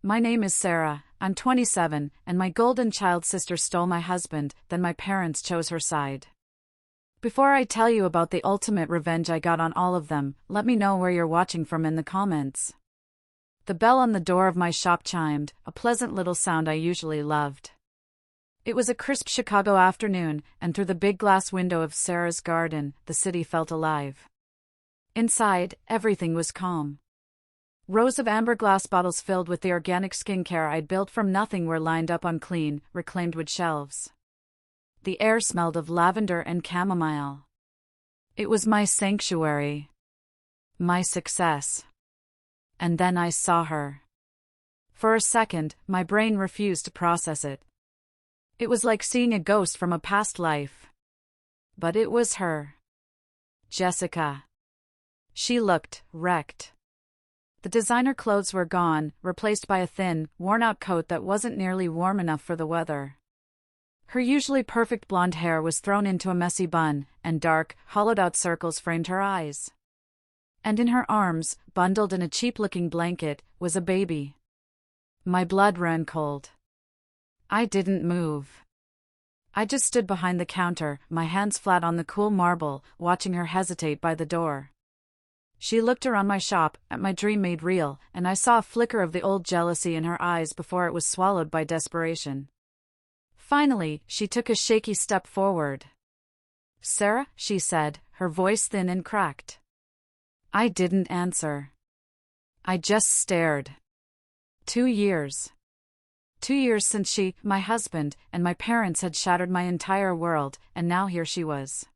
My name is Sarah, I'm 27, and my golden child sister stole my husband, then my parents chose her side. Before I tell you about the ultimate revenge I got on all of them, let me know where you're watching from in the comments. The bell on the door of my shop chimed, a pleasant little sound I usually loved. It was a crisp Chicago afternoon, and through the big glass window of Sarah's garden, the city felt alive. Inside, everything was calm. Rows of amber glass bottles filled with the organic skincare I'd built from nothing were lined up on clean, reclaimed wood shelves. The air smelled of lavender and chamomile. It was my sanctuary. My success. And then I saw her. For a second, my brain refused to process it. It was like seeing a ghost from a past life. But it was her. Jessica. She looked wrecked. The designer clothes were gone, replaced by a thin, worn-out coat that wasn't nearly warm enough for the weather. Her usually perfect blonde hair was thrown into a messy bun, and dark, hollowed-out circles framed her eyes. And in her arms, bundled in a cheap-looking blanket, was a baby. My blood ran cold. I didn't move. I just stood behind the counter, my hands flat on the cool marble, watching her hesitate by the door. She looked around my shop, at my dream made real, and I saw a flicker of the old jealousy in her eyes before it was swallowed by desperation. Finally, she took a shaky step forward. "Sarah," she said, her voice thin and cracked. I didn't answer. I just stared. 2 years. 2 years since she, my husband, and my parents had shattered my entire world, and now here she was.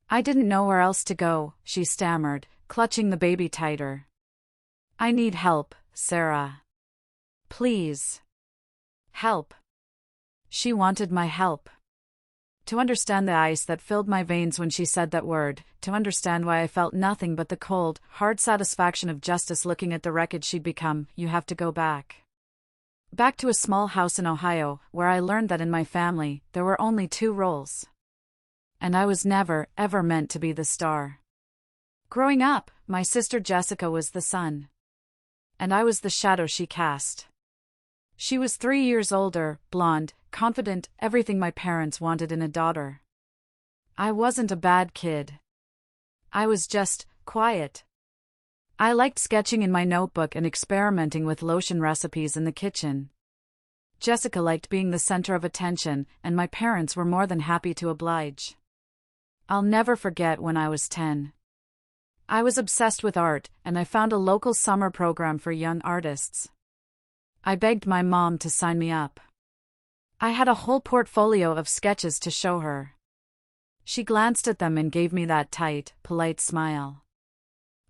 I didn't know where else to go, she stammered, clutching the baby tighter. I need help, Sarah. Please. Help. She wanted my help. To understand the ice that filled my veins when she said that word, to understand why I felt nothing but the cold, hard satisfaction of justice looking at the wreckage she'd become, you have to go back. Back to a small house in Ohio, where I learned that in my family, there were only 2 roles. And I was never, ever meant to be the star. Growing up, my sister Jessica was the sun. And I was the shadow she cast. She was 3 years older, blonde, confident, everything my parents wanted in a daughter. I wasn't a bad kid. I was just quiet. I liked sketching in my notebook and experimenting with lotion recipes in the kitchen. Jessica liked being the center of attention, and my parents were more than happy to oblige. I'll never forget when I was 10. I was obsessed with art, and I found a local summer program for young artists. I begged my mom to sign me up. I had a whole portfolio of sketches to show her. She glanced at them and gave me that tight, polite smile.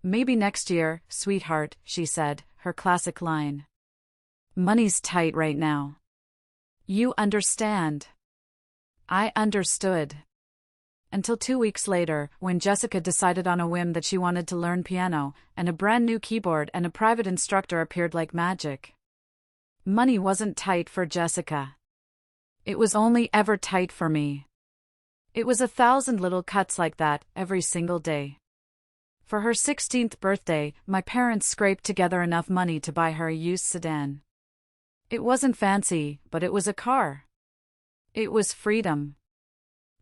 "Maybe next year, sweetheart," she said, her classic line. "Money's tight right now. You understand." I understood. Until 2 weeks later, when Jessica decided on a whim that she wanted to learn piano, and a brand new keyboard and a private instructor appeared like magic. Money wasn't tight for Jessica. It was only ever tight for me. It was 1,000 little cuts like that, every single day. For her 16th birthday, my parents scraped together enough money to buy her a used sedan. It wasn't fancy, but it was a car. It was freedom.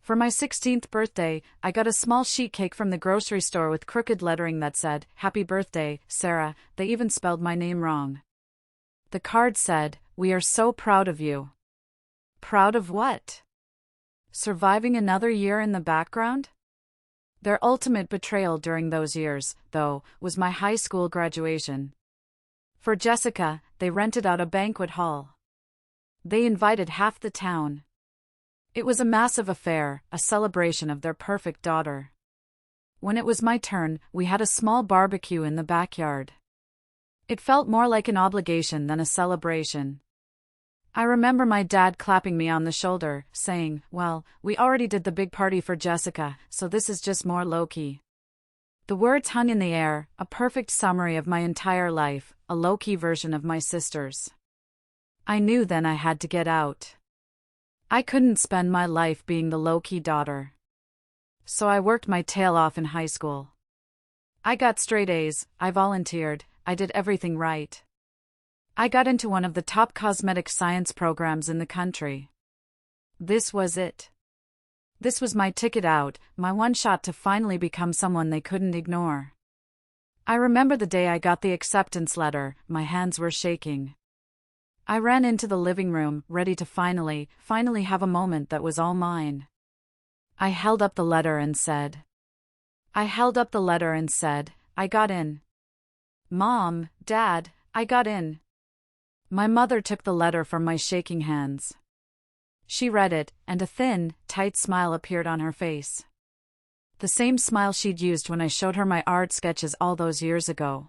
For my 16th birthday, I got a small sheet cake from the grocery store with crooked lettering that said, "Happy birthday, Sarah." They even spelled my name wrong. The card said, "We are so proud of you." Proud of what? Surviving another year in the background? Their ultimate betrayal during those years, though, was my high school graduation. For Jessica, they rented out a banquet hall. They invited half the town. It was a massive affair, a celebration of their perfect daughter. When it was my turn, we had a small barbecue in the backyard. It felt more like an obligation than a celebration. I remember my dad clapping me on the shoulder, saying, "Well, we already did the big party for Jessica, so this is just more low-key." The words hung in the air, a perfect summary of my entire life, a low-key version of my sister's. I knew then I had to get out. I couldn't spend my life being the low-key daughter. So I worked my tail off in high school. I got straight A's, I volunteered, I did everything right. I got into one of the top cosmetic science programs in the country. This was it. This was my ticket out, my one shot to finally become someone they couldn't ignore. I remember the day I got the acceptance letter, my hands were shaking. I ran into the living room, ready to finally have a moment that was all mine. I held up the letter and said, I got in. Mom, Dad, I got in. My mother took the letter from my shaking hands. She read it, and a thin, tight smile appeared on her face. The same smile she'd used when I showed her my art sketches all those years ago.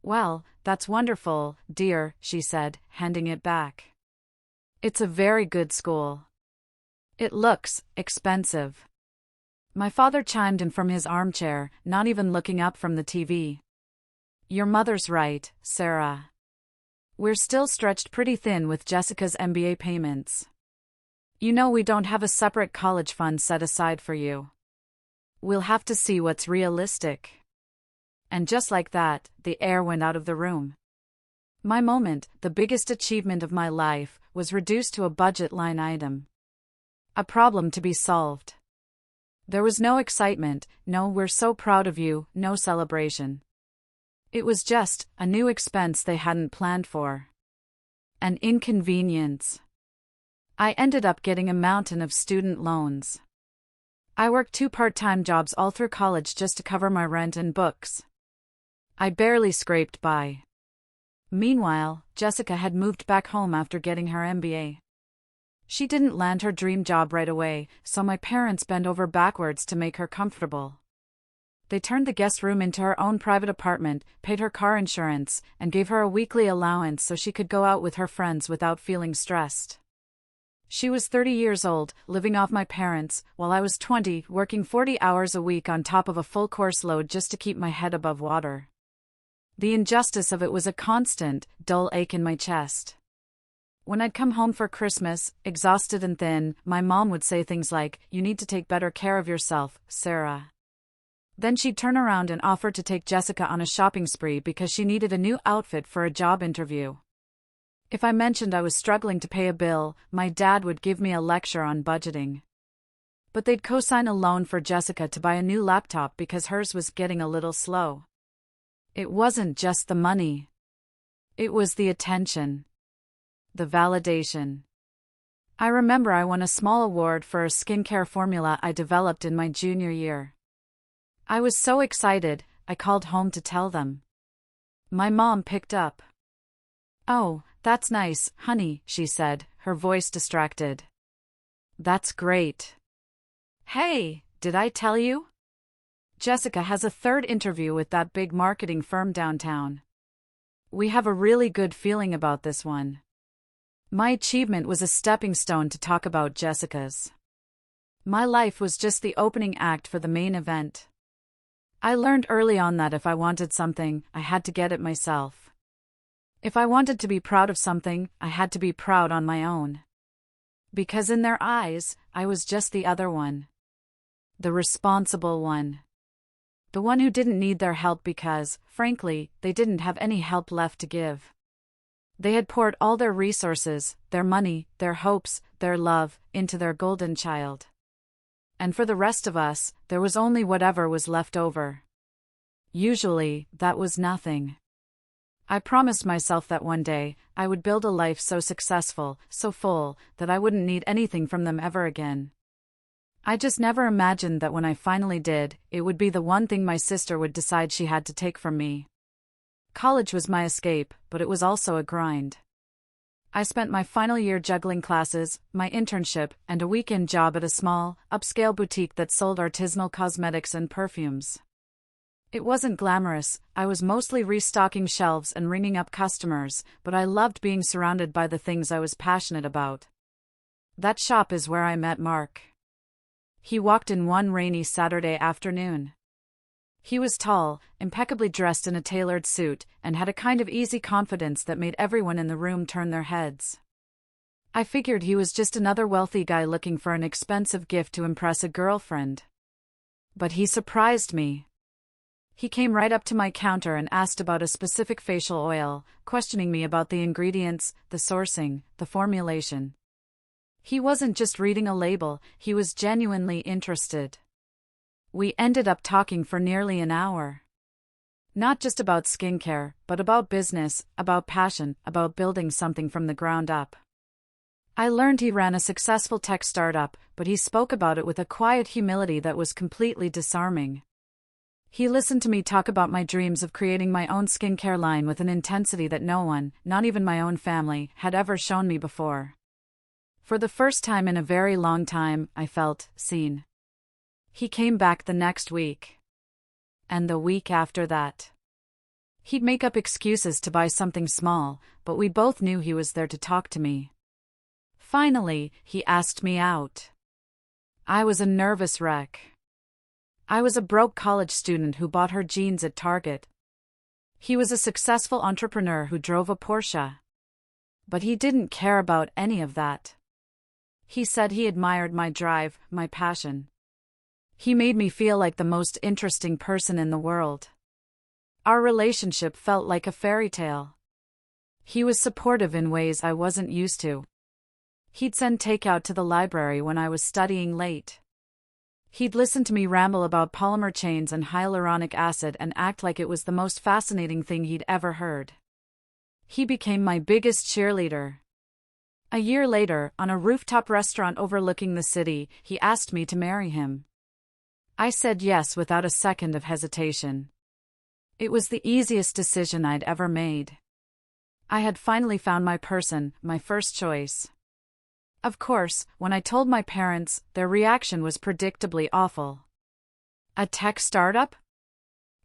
Well, that's wonderful, dear, she said, handing it back. It's a very good school. It looks expensive. My father chimed in from his armchair, not even looking up from the TV. Your mother's right, Sarah. We're still stretched pretty thin with Jessica's MBA payments. You know we don't have a separate college fund set aside for you. We'll have to see what's realistic. And just like that, the air went out of the room. My moment, the biggest achievement of my life, was reduced to a budget line item. A problem to be solved. There was no excitement, no "we're so proud of you," no celebration. It was just a new expense they hadn't planned for. An inconvenience. I ended up getting a mountain of student loans. I worked 2 part-time jobs all through college just to cover my rent and books. I barely scraped by. Meanwhile, Jessica had moved back home after getting her MBA. She didn't land her dream job right away, so my parents bent over backwards to make her comfortable. They turned the guest room into her own private apartment, paid her car insurance, and gave her a weekly allowance so she could go out with her friends without feeling stressed. She was 30 years old, living off my parents, while I was 20, working 40 hours a week on top of a full course load just to keep my head above water. The injustice of it was a constant, dull ache in my chest. When I'd come home for Christmas, exhausted and thin, my mom would say things like, "You need to take better care of yourself, Sarah." Then she'd turn around and offer to take Jessica on a shopping spree because she needed a new outfit for a job interview. If I mentioned I was struggling to pay a bill, my dad would give me a lecture on budgeting. But they'd co-sign a loan for Jessica to buy a new laptop because hers was getting a little slow. It wasn't just the money. It was the attention. The validation. I remember I won a small award for a skincare formula I developed in my junior year. I was so excited, I called home to tell them. My mom picked up. "Oh, that's nice, honey," she said, her voice distracted. "That's great. Hey, did I tell you? Jessica has a 3rd interview with that big marketing firm downtown. We have a really good feeling about this one." My achievement was a stepping stone to talk about Jessica's. My life was just the opening act for the main event. I learned early on that if I wanted something, I had to get it myself. If I wanted to be proud of something, I had to be proud on my own. Because in their eyes, I was just the other one. The responsible one. The one who didn't need their help because, frankly, they didn't have any help left to give. They had poured all their resources, their money, their hopes, their love, into their golden child. And for the rest of us, there was only whatever was left over. Usually, that was nothing. I promised myself that one day, I would build a life so successful, so full, that I wouldn't need anything from them ever again. I just never imagined that when I finally did, it would be the one thing my sister would decide she had to take from me. College was my escape, but it was also a grind. I spent my final year juggling classes, my internship, and a weekend job at a small, upscale boutique that sold artisanal cosmetics and perfumes. It wasn't glamorous, I was mostly restocking shelves and ringing up customers, but I loved being surrounded by the things I was passionate about. That shop is where I met Mark. He walked in one rainy Saturday afternoon. He was tall, impeccably dressed in a tailored suit, and had a kind of easy confidence that made everyone in the room turn their heads. I figured he was just another wealthy guy looking for an expensive gift to impress a girlfriend. But he surprised me. He came right up to my counter and asked about a specific facial oil, questioning me about the ingredients, the sourcing, the formulation. He wasn't just reading a label, he was genuinely interested. We ended up talking for nearly an hour. Not just about skincare, but about business, about passion, about building something from the ground up. I learned he ran a successful tech startup, but he spoke about it with a quiet humility that was completely disarming. He listened to me talk about my dreams of creating my own skincare line with an intensity that no one, not even my own family, had ever shown me before. For the first time in a very long time, I felt seen. He came back the next week. And the week after that. He'd make up excuses to buy something small, but we both knew he was there to talk to me. Finally, he asked me out. I was a nervous wreck. I was a broke college student who bought her jeans at Target. He was a successful entrepreneur who drove a Porsche. But he didn't care about any of that. He said he admired my drive, my passion. He made me feel like the most interesting person in the world. Our relationship felt like a fairy tale. He was supportive in ways I wasn't used to. He'd send takeout to the library when I was studying late. He'd listen to me ramble about polymer chains and hyaluronic acid and act like it was the most fascinating thing he'd ever heard. He became my biggest cheerleader. A year later, on a rooftop restaurant overlooking the city, he asked me to marry him. I said yes without a second of hesitation. It was the easiest decision I'd ever made. I had finally found my person, my first choice. Of course, when I told my parents, their reaction was predictably awful. A tech startup?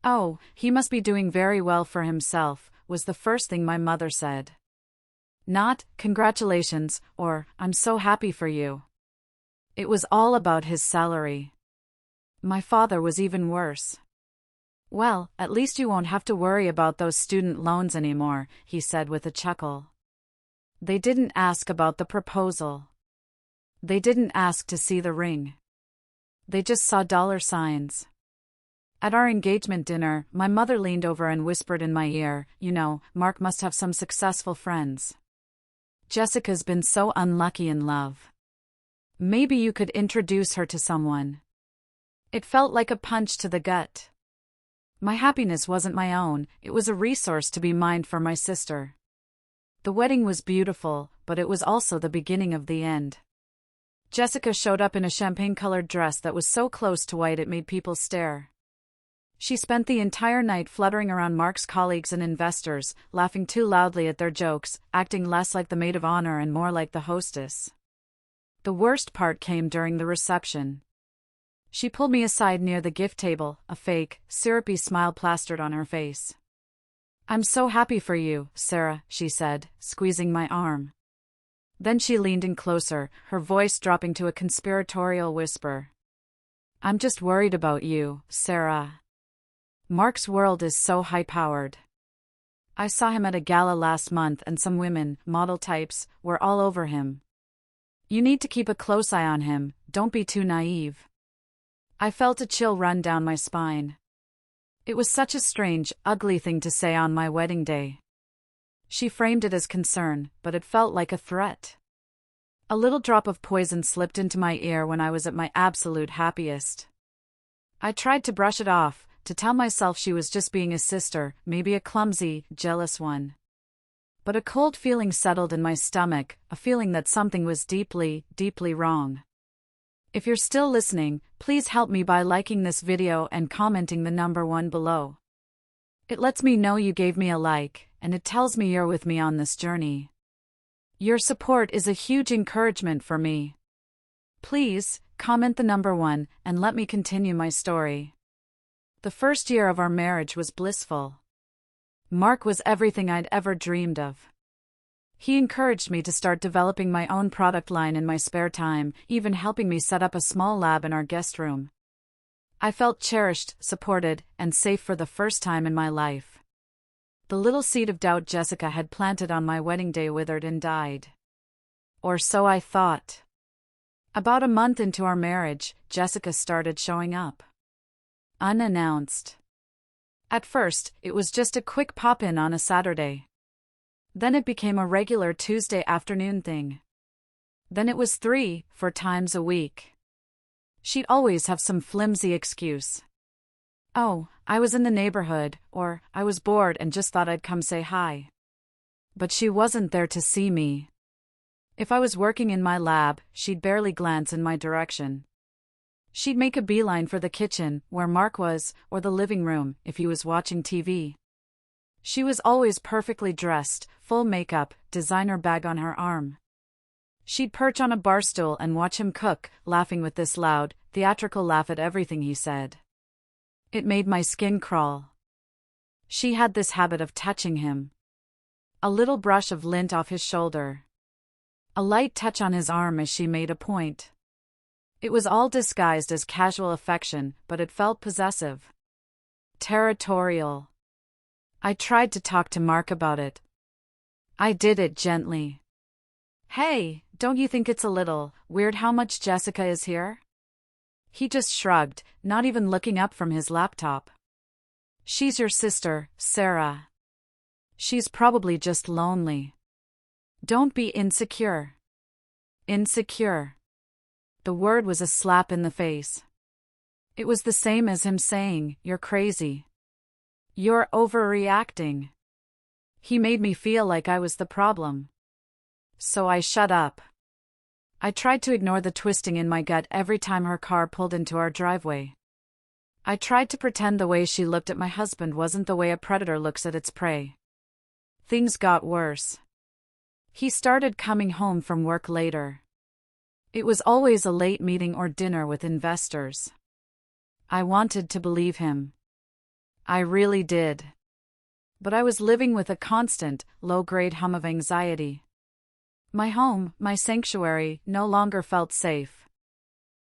Oh, he must be doing very well for himself, was the first thing my mother said. Not, congratulations, or, I'm so happy for you. It was all about his salary. My father was even worse. Well, at least you won't have to worry about those student loans anymore, he said with a chuckle. They didn't ask about the proposal. They didn't ask to see the ring. They just saw dollar signs. At our engagement dinner, my mother leaned over and whispered in my ear, "You know, Mark must have some successful friends. Jessica's been so unlucky in love. Maybe you could introduce her to someone." It felt like a punch to the gut. My happiness wasn't my own, it was a resource to be mined for my sister. The wedding was beautiful, but it was also the beginning of the end. Jessica showed up in a champagne-colored dress that was so close to white it made people stare. She spent the entire night fluttering around Mark's colleagues and investors, laughing too loudly at their jokes, acting less like the maid of honor and more like the hostess. The worst part came during the reception. She pulled me aside near the gift table, a fake, syrupy smile plastered on her face. "I'm so happy for you, Sarah," she said, squeezing my arm. Then she leaned in closer, her voice dropping to a conspiratorial whisper. "I'm just worried about you, Sarah. Mark's world is so high-powered. I saw him at a gala last month and some women, model types, were all over him. You need to keep a close eye on him, don't be too naive." I felt a chill run down my spine. It was such a strange, ugly thing to say on my wedding day. She framed it as concern, but it felt like a threat. A little drop of poison slipped into my ear when I was at my absolute happiest. I tried to brush it off, to tell myself she was just being a sister, maybe a clumsy, jealous one. But a cold feeling settled in my stomach, a feeling that something was deeply, deeply wrong. If you're still listening, please help me by liking this video and commenting the number 1 below. It lets me know you gave me a like, and it tells me you're with me on this journey. Your support is a huge encouragement for me. Please, comment the number 1, and let me continue my story. The first year of our marriage was blissful. Mark was everything I'd ever dreamed of. He encouraged me to start developing my own product line in my spare time, even helping me set up a small lab in our guest room. I felt cherished, supported, and safe for the first time in my life. The little seed of doubt Jessica had planted on my wedding day withered and died. Or so I thought. About a month into our marriage, Jessica started showing up. Unannounced. At first, it was just a quick pop-in on a Saturday. Then it became a regular Tuesday afternoon thing. Then it was 3-4 times a week. She'd always have some flimsy excuse. Oh, I was in the neighborhood, or I was bored and just thought I'd come say hi. But she wasn't there to see me. If I was working in my lab, she'd barely glance in my direction. She'd make a beeline for the kitchen, where Mark was, or the living room, if he was watching TV. She was always perfectly dressed, full makeup, designer bag on her arm. She'd perch on a bar stool and watch him cook, laughing with this loud, theatrical laugh at everything he said. It made my skin crawl. She had this habit of touching him. A little brush of lint off his shoulder. A light touch on his arm as she made a point. It was all disguised as casual affection, but it felt possessive. Territorial. I tried to talk to Mark about it. I did it gently. Hey, don't you think it's a little weird how much Jessica is here? He just shrugged, not even looking up from his laptop. She's your sister, Sarah. She's probably just lonely. Don't be insecure. Insecure. The word was a slap in the face. It was the same as him saying, "You're crazy. You're overreacting." He made me feel like I was the problem. So I shut up. I tried to ignore the twisting in my gut every time her car pulled into our driveway. I tried to pretend the way she looked at my husband wasn't the way a predator looks at its prey. Things got worse. He started coming home from work later. It was always a late meeting or dinner with investors. I wanted to believe him. I really did. But I was living with a constant, low-grade hum of anxiety. My home, my sanctuary, no longer felt safe.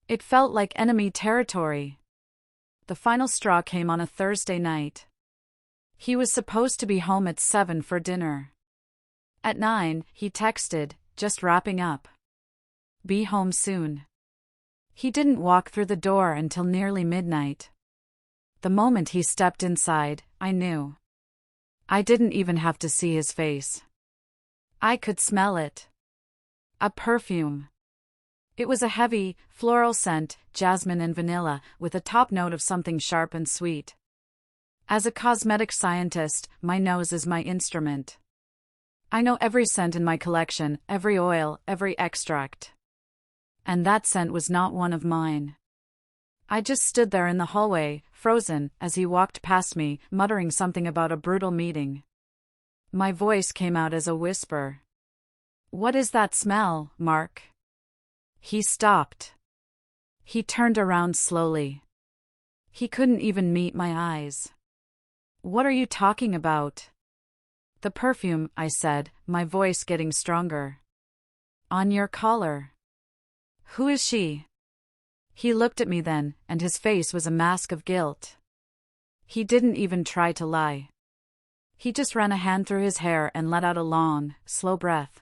It felt like enemy territory. The final straw came on a Thursday night. He was supposed to be home at 7 for dinner. At 9, he texted, "Just wrapping up. Be home soon." He didn't walk through the door until nearly midnight. The moment he stepped inside, I knew. I didn't even have to see his face. I could smell it. A perfume. It was a heavy, floral scent, jasmine and vanilla, with a top note of something sharp and sweet. As a cosmetic scientist, my nose is my instrument. I know every scent in my collection, every oil, every extract. And that scent was not one of mine. I just stood there in the hallway, frozen, as he walked past me, muttering something about a brutal meeting. My voice came out as a whisper. "What is that smell, Mark?" He stopped. He turned around slowly. He couldn't even meet my eyes. "What are you talking about?" "The perfume," I said, my voice getting stronger. "On your collar." "Who is she?" He looked at me then, and his face was a mask of guilt. He didn't even try to lie. He just ran a hand through his hair and let out a long, slow breath.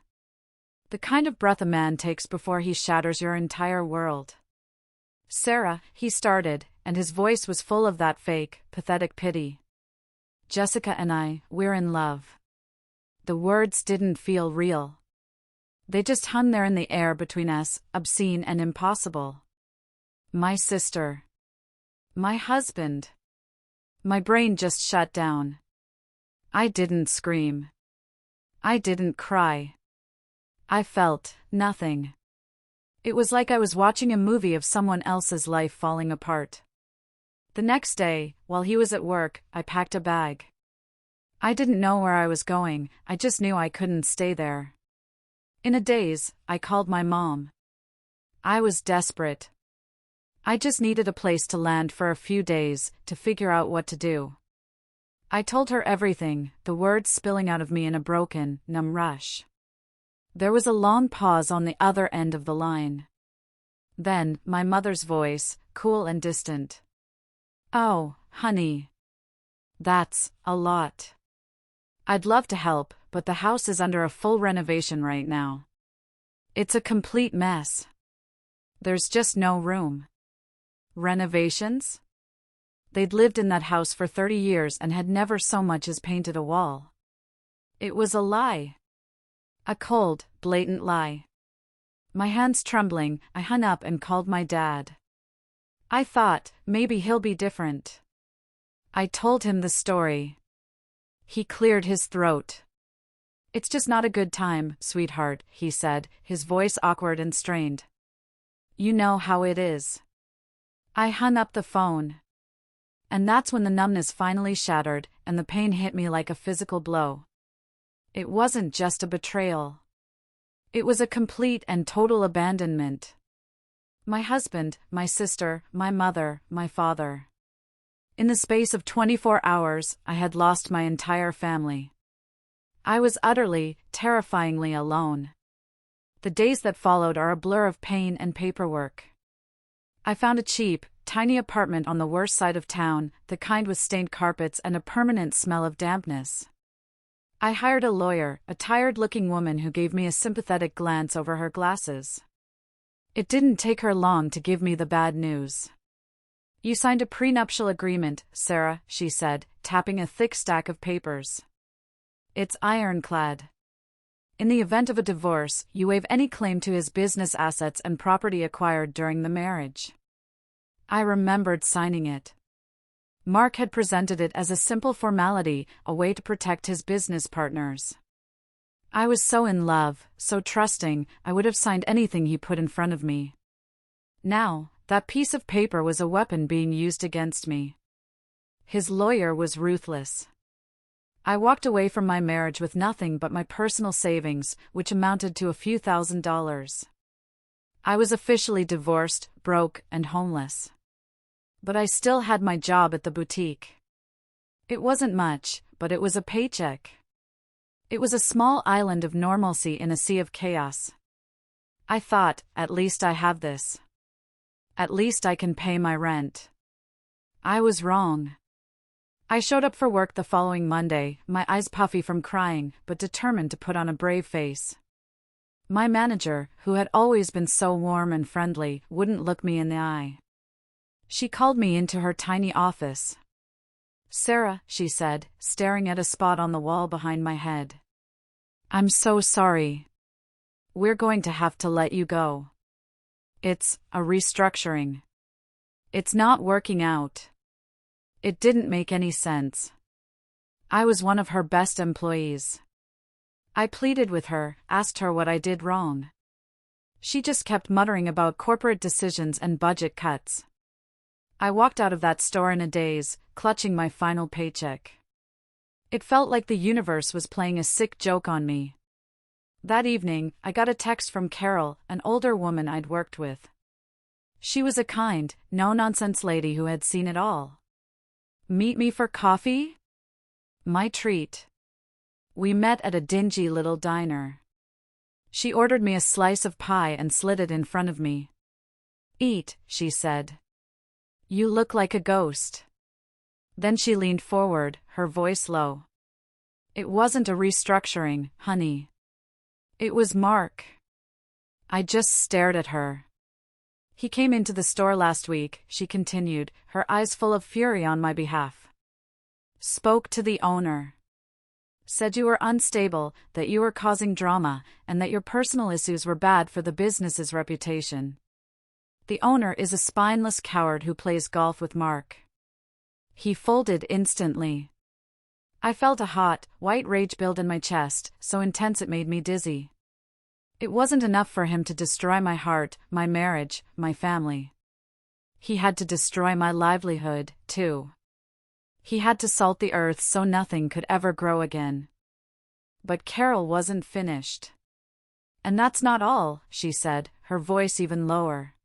The kind of breath a man takes before he shatters your entire world. "Sarah," he started, and his voice was full of that fake, pathetic pity. "Jessica and I, we're in love." The words didn't feel real. They just hung there in the air between us, obscene and impossible. My sister. My husband. My brain just shut down. I didn't scream. I didn't cry. I felt nothing. It was like I was watching a movie of someone else's life falling apart. The next day, while he was at work, I packed a bag. I didn't know where I was going, I just knew I couldn't stay there. In a daze, I called my mom. I was desperate. I just needed a place to land for a few days, to figure out what to do. I told her everything, the words spilling out of me in a broken, numb rush. There was a long pause on the other end of the line. Then, my mother's voice, cool and distant. "Oh, honey. That's a lot. I'd love to help, but the house is under a full renovation right now. It's a complete mess. There's just no room." "Renovations?" They'd lived in that house for 30 years and had never so much as painted a wall. It was a lie. A cold, blatant lie. My hands trembling, I hung up and called my dad. I thought, maybe he'll be different. I told him the story. He cleared his throat. "It's just not a good time, sweetheart," he said, his voice awkward and strained. "You know how it is." I hung up the phone. And that's when the numbness finally shattered, and the pain hit me like a physical blow. It wasn't just a betrayal. It was a complete and total abandonment. My husband, my sister, my mother, my father. In the space of 24 hours, I had lost my entire family. I was utterly, terrifyingly alone. The days that followed are a blur of pain and paperwork. I found a cheap, tiny apartment on the worst side of town, the kind with stained carpets and a permanent smell of dampness. I hired a lawyer, a tired-looking woman who gave me a sympathetic glance over her glasses. It didn't take her long to give me the bad news. "You signed a prenuptial agreement, Sarah," she said, tapping a thick stack of papers. "It's ironclad. In the event of a divorce, you waive any claim to his business assets and property acquired during the marriage." I remembered signing it. Mark had presented it as a simple formality, a way to protect his business partners. I was so in love, so trusting, I would have signed anything he put in front of me. Now, that piece of paper was a weapon being used against me. His lawyer was ruthless. I walked away from my marriage with nothing but my personal savings, which amounted to a few $1,000s. I was officially divorced, broke, and homeless. But I still had my job at the boutique. It wasn't much, but it was a paycheck. It was a small island of normalcy in a sea of chaos. I thought, at least I have this. At least I can pay my rent. I was wrong. I showed up for work the following Monday, my eyes puffy from crying, but determined to put on a brave face. My manager, who had always been so warm and friendly, wouldn't look me in the eye. She called me into her tiny office. "Sarah," she said, staring at a spot on the wall behind my head. "I'm so sorry. We're going to have to let you go. It's a restructuring. It's not working out." It didn't make any sense. I was one of her best employees. I pleaded with her, asked her what I did wrong. She just kept muttering about corporate decisions and budget cuts. I walked out of that store in a daze, clutching my final paycheck. It felt like the universe was playing a sick joke on me. That evening, I got a text from Carol, an older woman I'd worked with. She was a kind, no-nonsense lady who had seen it all. "Meet me for coffee?" My treat. We met at a dingy little diner. She ordered me a slice of pie and slid it in front of me. "Eat," she said. "You look like a ghost." Then she leaned forward, her voice low. "It wasn't a restructuring, honey. It was Mark." I just stared at her. "He came into the store last week," she continued, her eyes full of fury on my behalf. "Spoke to the owner. Said you were unstable, that you were causing drama, and that your personal issues were bad for the business's reputation. The owner is a spineless coward who plays golf with Mark." He folded instantly. I felt a hot, white rage build in my chest, so intense it made me dizzy. It wasn't enough for him to destroy my heart, my marriage, my family. He had to destroy my livelihood, too. He had to salt the earth so nothing could ever grow again. But Carol wasn't finished. "And that's not all," she said, her voice even lower.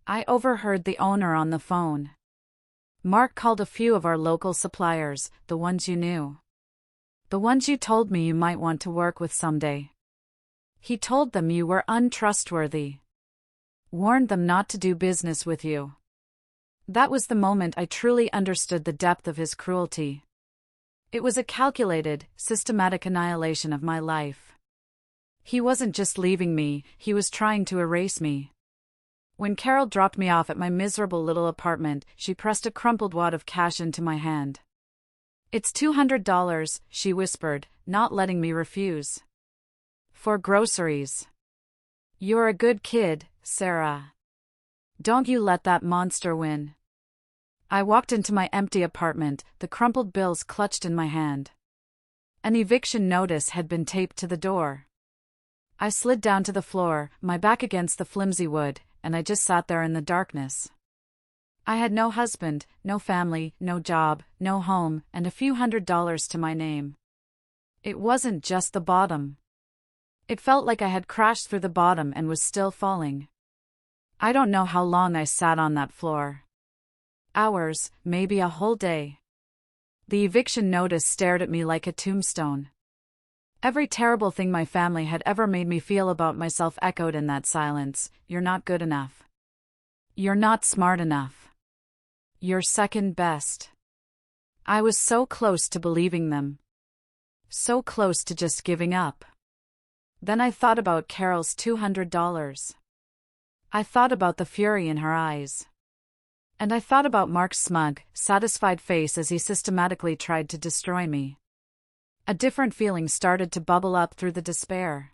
"I overheard the owner on the phone. Mark called a few of our local suppliers, the ones you knew. The ones you told me you might want to work with someday. He told them you were untrustworthy. Warned them not to do business with you." That was the moment I truly understood the depth of his cruelty. It was a calculated, systematic annihilation of my life. He wasn't just leaving me, he was trying to erase me. When Carol dropped me off at my miserable little apartment, she pressed a crumpled wad of cash into my hand. "It's $200, she whispered, not letting me refuse. "For groceries." "You're a good kid, Sarah. Don't you let that monster win." I walked into my empty apartment, the crumpled bills clutched in my hand. An eviction notice had been taped to the door. I slid down to the floor, my back against the flimsy wood, and I just sat there in the darkness. I had no husband, no family, no job, no home, and a few $100s to my name. It wasn't just the bottom. It felt like I had crashed through the bottom and was still falling. I don't know how long I sat on that floor. Hours, maybe a whole day. The eviction notice stared at me like a tombstone. Every terrible thing my family had ever made me feel about myself echoed in that silence. You're not good enough. You're not smart enough. You're second best. I was so close to believing them. So close to just giving up. Then I thought about Carol's $200. I thought about the fury in her eyes. And I thought about Mark's smug, satisfied face as he systematically tried to destroy me. A different feeling started to bubble up through the despair.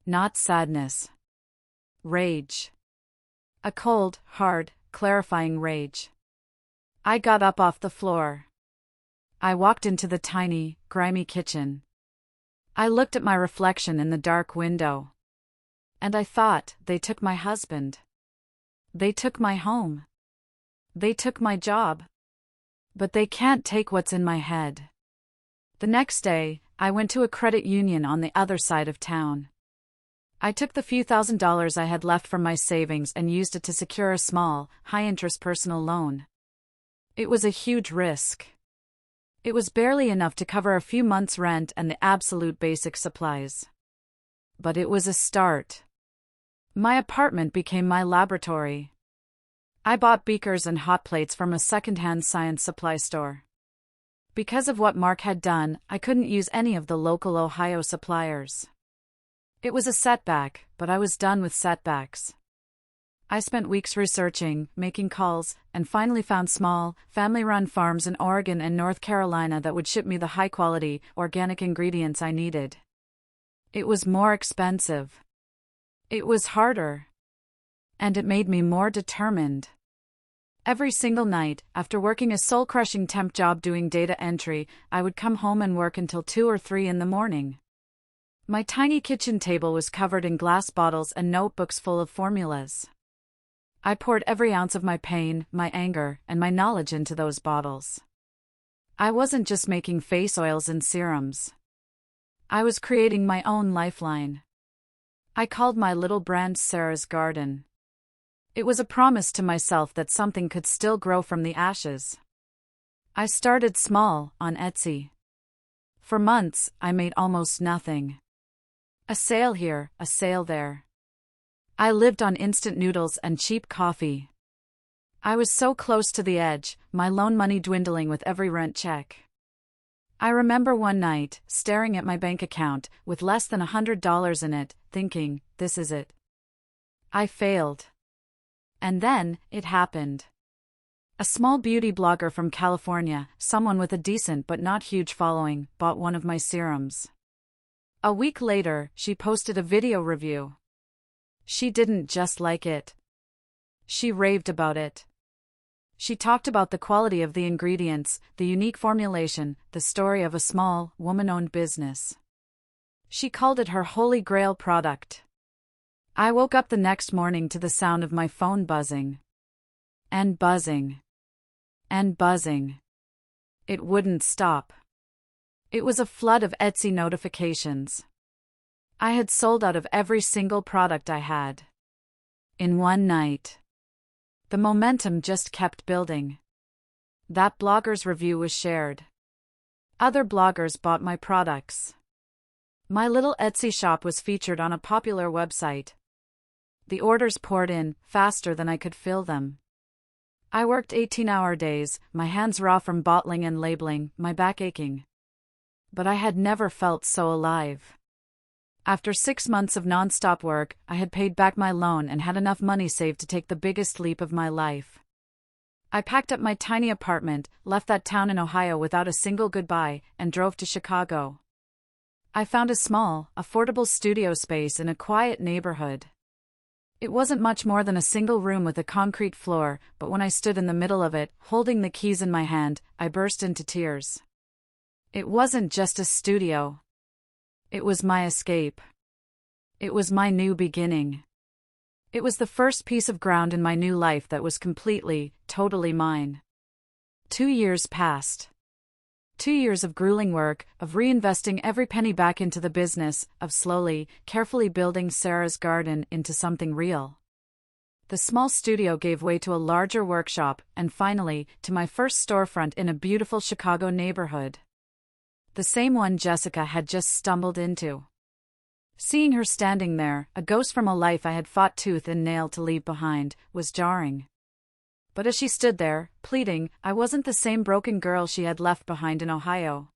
Not sadness. Rage. A cold, hard, clarifying rage. I got up off the floor. I walked into the tiny, grimy kitchen. I looked at my reflection in the dark window. And I thought, they took my husband. They took my home. They took my job. But they can't take what's in my head. The next day, I went to a credit union on the other side of town. I took the few $1,000s I had left from my savings and used it to secure a small, high-interest personal loan. It was a huge risk. It was barely enough to cover a few months' rent and the absolute basic supplies. But it was a start. My apartment became my laboratory. I bought beakers and hot plates from a second-hand science supply store. Because of what Mark had done, I couldn't use any of the local Ohio suppliers. It was a setback, but I was done with setbacks. I spent weeks researching, making calls, and finally found small, family-run farms in Oregon and North Carolina that would ship me the high-quality, organic ingredients I needed. It was more expensive. It was harder. And it made me more determined. Every single night, after working a soul-crushing temp job doing data entry, I would come home and work until 2 or 3 in the morning. My tiny kitchen table was covered in glass bottles and notebooks full of formulas. I poured every ounce of my pain, my anger, and my knowledge into those bottles. I wasn't just making face oils and serums. I was creating my own lifeline. I called my little brand Sarah's Garden. It was a promise to myself that something could still grow from the ashes. I started small, on Etsy. For months, I made almost nothing. A sale here, a sale there. I lived on instant noodles and cheap coffee. I was so close to the edge, my loan money dwindling with every rent check. I remember one night, staring at my bank account, with less than $100 in it, thinking, this is it. I failed. And then, it happened. A small beauty blogger from California, someone with a decent but not huge following, bought one of my serums. A week later, she posted a video review. She didn't just like it. She raved about it. She talked about the quality of the ingredients, the unique formulation, the story of a small, woman-owned business. She called it her holy grail product. I woke up the next morning to the sound of my phone buzzing. And buzzing. And buzzing. It wouldn't stop. It was a flood of Etsy notifications. I had sold out of every single product I had. In one night. The momentum just kept building. That blogger's review was shared. Other bloggers bought my products. My little Etsy shop was featured on a popular website. The orders poured in, faster than I could fill them. I worked 18-hour days, my hands raw from bottling and labeling, my back aching. But I had never felt so alive. After 6 months of non-stop work, I had paid back my loan and had enough money saved to take the biggest leap of my life. I packed up my tiny apartment, left that town in Ohio without a single goodbye, and drove to Chicago. I found a small, affordable studio space in a quiet neighborhood. It wasn't much more than a single room with a concrete floor, but when I stood in the middle of it, holding the keys in my hand, I burst into tears. It wasn't just a studio. It was my escape. It was my new beginning. It was the first piece of ground in my new life that was completely, totally mine. 2 years passed. 2 years of grueling work, of reinvesting every penny back into the business, of slowly, carefully building Sarah's garden into something real. The small studio gave way to a larger workshop, and finally, to my first storefront in a beautiful Chicago neighborhood. The same one Jessica had just stumbled into. Seeing her standing there, a ghost from a life I had fought tooth and nail to leave behind, was jarring. But as she stood there, pleading, I wasn't the same broken girl she had left behind in Ohio.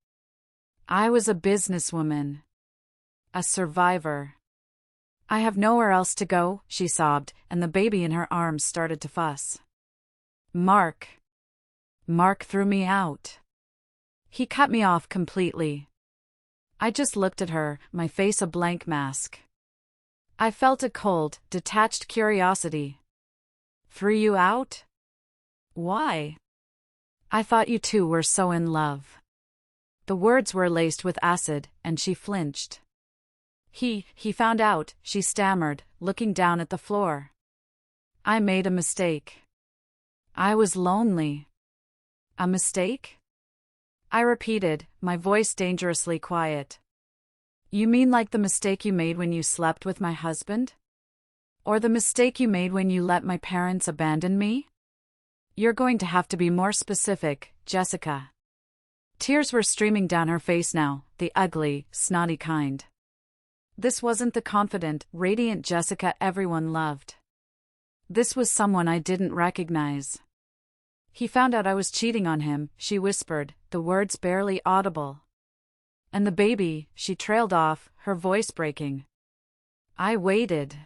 I was a businesswoman. A survivor. I have nowhere else to go, she sobbed, and the baby in her arms started to fuss. Mark threw me out. He cut me off completely. I just looked at her, my face a blank mask. I felt a cold, detached curiosity. Threw you out? Why? I thought you two were so in love. The words were laced with acid, and she flinched. He found out, she stammered, looking down at the floor. I made a mistake. I was lonely. A mistake? I repeated, my voice dangerously quiet. You mean like the mistake you made when you slept with my husband? Or the mistake you made when you let my parents abandon me? You're going to have to be more specific, Jessica. Tears were streaming down her face now, the ugly, snotty kind. This wasn't the confident, radiant Jessica everyone loved. This was someone I didn't recognize. He found out I was cheating on him, she whispered, the words barely audible. And the baby, she trailed off, her voice breaking. I waited.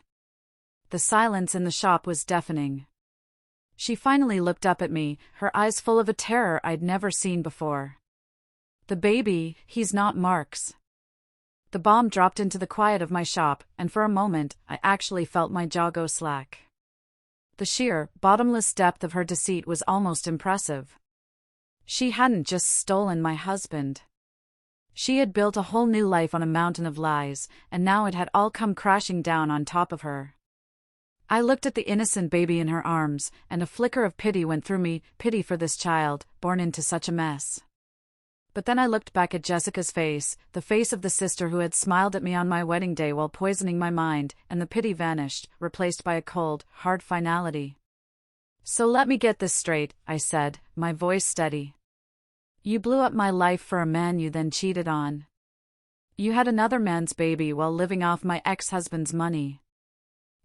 The silence in the shop was deafening. She finally looked up at me, her eyes full of a terror I'd never seen before. The baby, he's not Mark's. The bomb dropped into the quiet of my shop, and for a moment, I actually felt my jaw go slack. The sheer, bottomless depth of her deceit was almost impressive. She hadn't just stolen my husband. She had built a whole new life on a mountain of lies, and now it had all come crashing down on top of her. I looked at the innocent baby in her arms, and a flicker of pity went through me, pity for this child, born into such a mess. But then I looked back at Jessica's face, the face of the sister who had smiled at me on my wedding day while poisoning my mind, and the pity vanished, replaced by a cold, hard finality. So let me get this straight, I said, my voice steady. You blew up my life for a man you then cheated on. You had another man's baby while living off my ex-husband's money.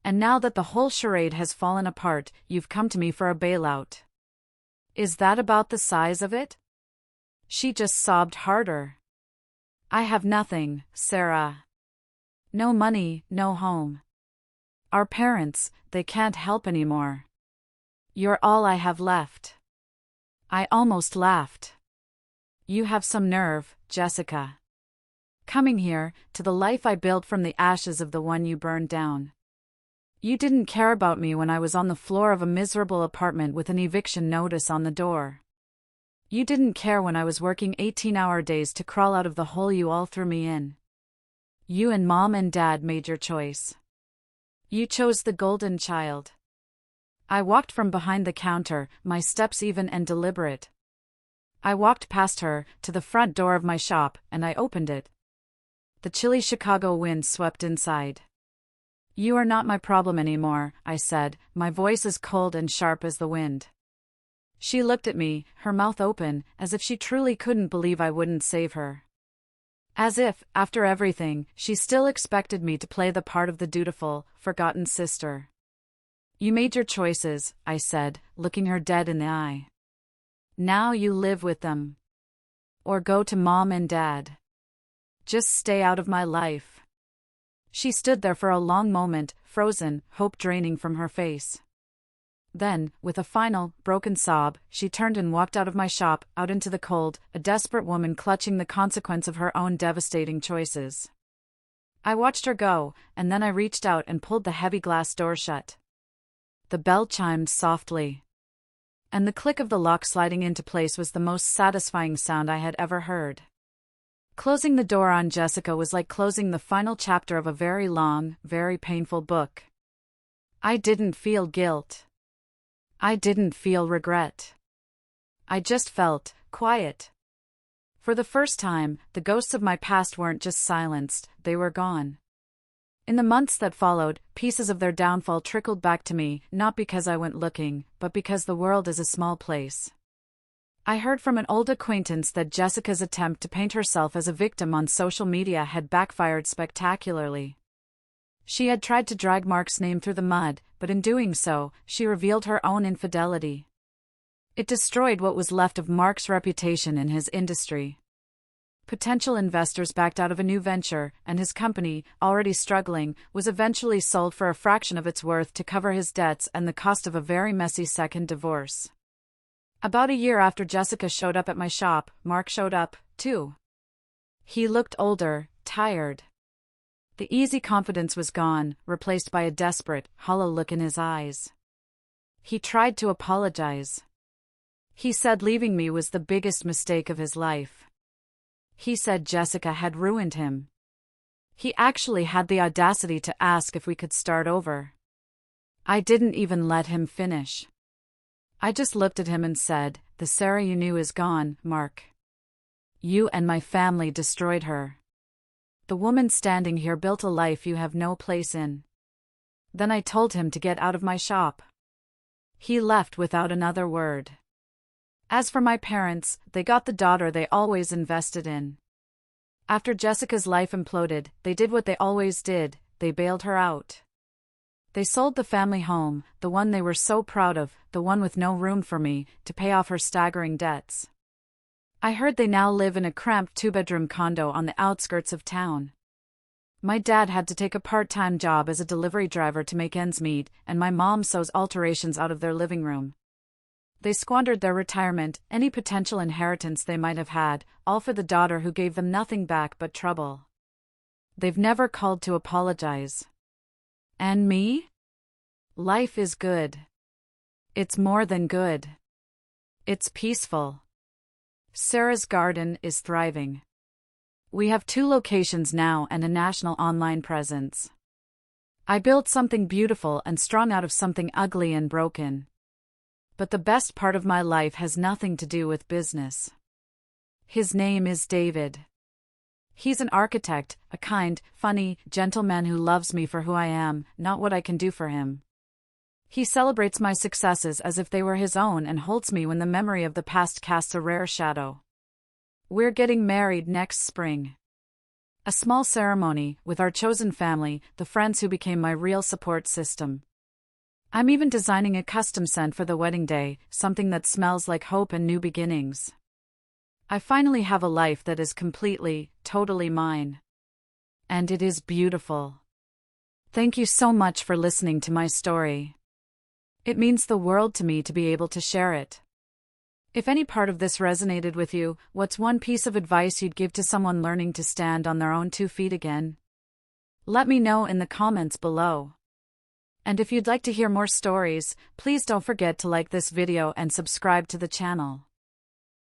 And now that the whole charade has fallen apart, you've come to me for a bailout. Is that about the size of it? She just sobbed harder. I have nothing, Sarah. No money, no home. Our parents, they can't help anymore. You're all I have left. I almost laughed. You have some nerve, Jessica. Coming here, to the life I built from the ashes of the one you burned down. You didn't care about me when I was on the floor of a miserable apartment with an eviction notice on the door. You didn't care when I was working 18-hour days to crawl out of the hole you all threw me in. You and Mom and Dad made your choice. You chose the golden child. I walked from behind the counter, my steps even and deliberate. I walked past her, to the front door of my shop, and I opened it. The chilly Chicago wind swept inside. You are not my problem anymore, I said, my voice as cold and sharp as the wind. She looked at me, her mouth open, as if she truly couldn't believe I wouldn't save her. As if, after everything, she still expected me to play the part of the dutiful, forgotten sister. You made your choices, I said, looking her dead in the eye. Now you live with them. Or go to Mom and Dad. Just stay out of my life. She stood there for a long moment, frozen, hope draining from her face. Then, with a final, broken sob, she turned and walked out of my shop, out into the cold, a desperate woman clutching the consequence of her own devastating choices. I watched her go, and then I reached out and pulled the heavy glass door shut. The bell chimed softly, and the click of the lock sliding into place was the most satisfying sound I had ever heard. Closing the door on Jessica was like closing the final chapter of a very long, very painful book. I didn't feel guilt. I didn't feel regret. I just felt quiet. For the first time, the ghosts of my past weren't just silenced, they were gone. In the months that followed, pieces of their downfall trickled back to me, not because I went looking, but because the world is a small place. I heard from an old acquaintance that Jessica's attempt to paint herself as a victim on social media had backfired spectacularly. She had tried to drag Mark's name through the mud, but in doing so, she revealed her own infidelity. It destroyed what was left of Mark's reputation in his industry. Potential investors backed out of a new venture, and his company, already struggling, was eventually sold for a fraction of its worth to cover his debts and the cost of a very messy second divorce. About a year after Jessica showed up at my shop, Mark showed up, too. He looked older, tired. The easy confidence was gone, replaced by a desperate, hollow look in his eyes. He tried to apologize. He said leaving me was the biggest mistake of his life. He said Jessica had ruined him. He actually had the audacity to ask if we could start over. I didn't even let him finish. I just looked at him and said, "The Sarah you knew is gone, Mark. You and my family destroyed her. The woman standing here built a life you have no place in." Then I told him to get out of my shop. He left without another word. As for my parents, they got the daughter they always invested in. After Jessica's life imploded, they did what they always did, they bailed her out. They sold the family home, the one they were so proud of, the one with no room for me, to pay off her staggering debts. I heard they now live in a cramped two-bedroom condo on the outskirts of town. My dad had to take a part-time job as a delivery driver to make ends meet, and my mom sews alterations out of their living room. They squandered their retirement, any potential inheritance they might have had, all for the daughter who gave them nothing back but trouble. They've never called to apologize. And me? Life is good. It's more than good. It's peaceful. Sarah's garden is thriving. We have 2 locations now and a national online presence. I built something beautiful and strong out of something ugly and broken. But the best part of my life has nothing to do with business. His name is David. He's an architect, a kind, funny, gentle man who loves me for who I am, not what I can do for him. He celebrates my successes as if they were his own and holds me when the memory of the past casts a rare shadow. We're getting married next spring. A small ceremony, with our chosen family, the friends who became my real support system. I'm even designing a custom scent for the wedding day, something that smells like hope and new beginnings. I finally have a life that is completely, totally mine. And it is beautiful. Thank you so much for listening to my story. It means the world to me to be able to share it. If any part of this resonated with you, what's one piece of advice you'd give to someone learning to stand on their own 2 feet again? Let me know in the comments below. And if you'd like to hear more stories, please don't forget to like this video and subscribe to the channel.